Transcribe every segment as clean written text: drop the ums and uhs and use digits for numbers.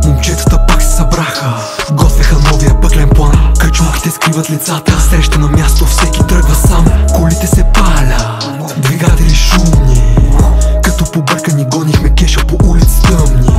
Момчетата пак се събраха, готвеха новия пъклен план. Качулките скриват лицата, среща на място, всеки тръгва сам. Колите се палят, двигатели шумни, като побъркани гонихме кеша по улици тъмни.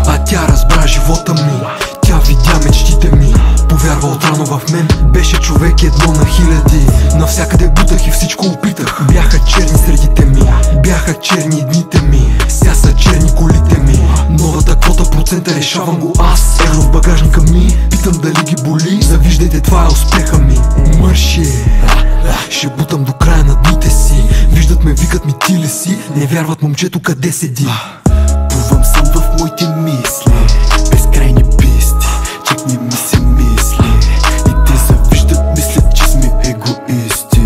А тя разбра живота ми, тя видя мечтите ми, повярва отрано в мен. Беше човек едно на хиляди, навсякъде бутах и всичко опитах. Бяха черни средите ми, бяха черни дните ми, сега са черни колите ми. Новата квота процента решавам го аз, евро в багажника ми, питам дали ги боли. Завиждайте, това е успеха ми. Мърши, ще бутам до края на дните си. Виждат ме, викат ми ти ли си, не вярват момчето къде седи. Плувам сам в моите мисли, безкрайни писти, чак не ми се мисли. И те завиждат, мислят, че сме егоисти,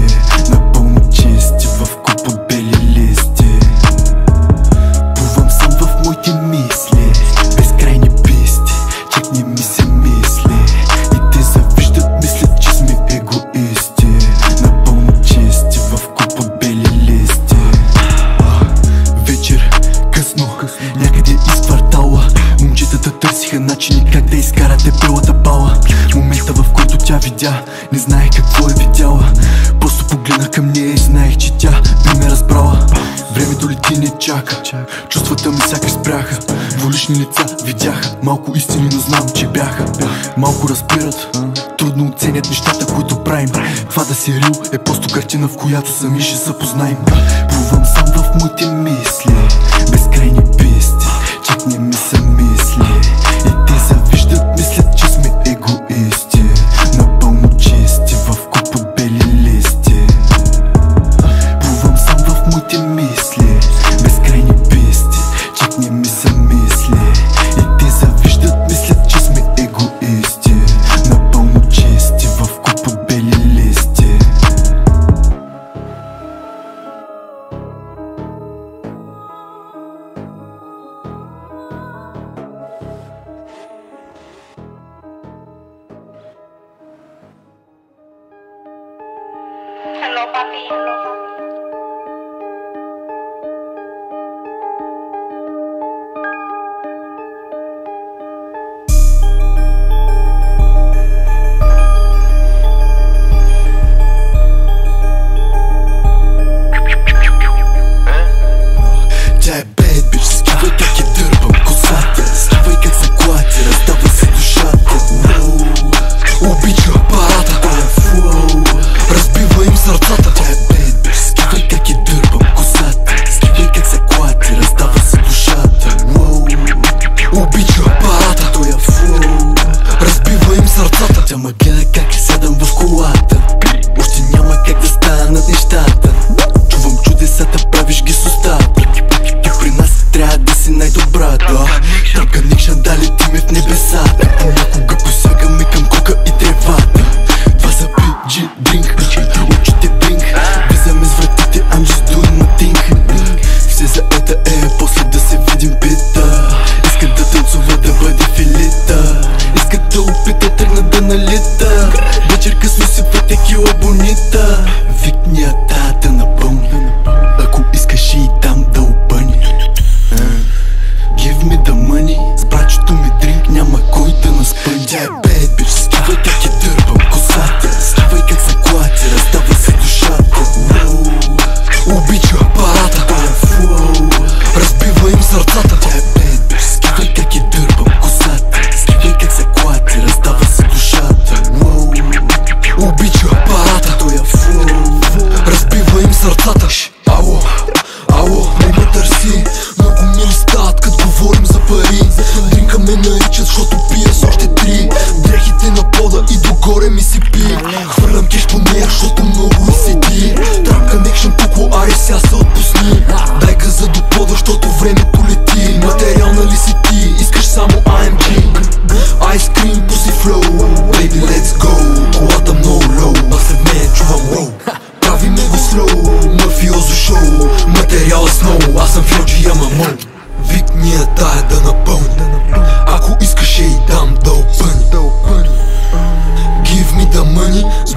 напълно чисти в куп от бели листи. Плувам сам в моите мисли, безкрайни писти, чак не ми се мисли. И те завиждат, мислят, че сме егоисти, напълно чисти в куп от бели листи. Вечер, късно, някъде из квартала, момчетата търсиха начини как да изкарат дебелата бала. Момента, в който тя видя, не знаех какво е видяла. Просто погледнах към нея и знаех, че тя би ме разбрала. Времето лети, не чака, чувствата ми сякаш спряха. Двулични лица видяха, малко истини, но знам, че бяха. Малко разбират, трудно оценят нещата, които правим. Това да си рил е просто картина, в която сами ще се познаем. Плувам сам в моите мисли, безкрайни писти, чак не ми се мисли. И те завиждат, мислят, че сме егоисти, напълно чисти в куп от бели листи. Плувам сам в моите мисли, безкрайни писти, чак не ми се мисли. И те завиждат, мислят, че сме егоисти, напълно чисти в куп от бели листи. Hello, papi. Тя е bad bitch, скивай как я дърпам косата, скивай как се клати, раздава се душата. Обича парата, Той е флоу, разбива им сърцата. тя е bad bitch, скивай как я дърпам косата, скивай как се клати, раздава се душата. Обича парата, Той е флоу, разбива им сърцата. тя ме гледа как сядам в колата, още няма как да станат нещата. Чувам чудесата, правиш ги с устата. Ти при нас трябва да си най-добрата. Тръпка никша, дали ти ме в небесата. Понякога посягаме към кока и тревата. Това за PG drink, очите блинк, влизаме с вратите, I'm just doing my thing. Все за ета после да се видим пита. Искат да танцува, да бъде филита. Искат да опита, тръгна да налита. Вечер късно си по текила бонита. Викни я тата напълни, ако искаш и там да опъни. Give me the money, с брачето ми дринк няма кой да наспъни. Тя е bad bitch, скивай как я дърпам косата, скивай как се клати, раздава се душата. Обича парата, Той е флоу, разбива им сърцата. тя е bad bitch, скивай как я дърпам косата, скивай как се клати, раздава се душата. Обича парата, Той е флоу, разбива им сърцата. Ало, ало, не ме търси, много мили стават, като говорим за пари. Дринка ме наричат, защото пия с още три. Дрехите на пода и догоре ми си пи. Хвърлям кеш по нея, защото много и седи. Трап connection, тукло, ари ся се отпусни. Дай газа до пода, защото времето лети. Материална ли си ти, искаш само AMG. Ice cream, pussy flow, baby let's go. Колата много low, а след мен чувам wow. Правиме го слоу, мафиозо шоу, материала сноу. Аз съм в години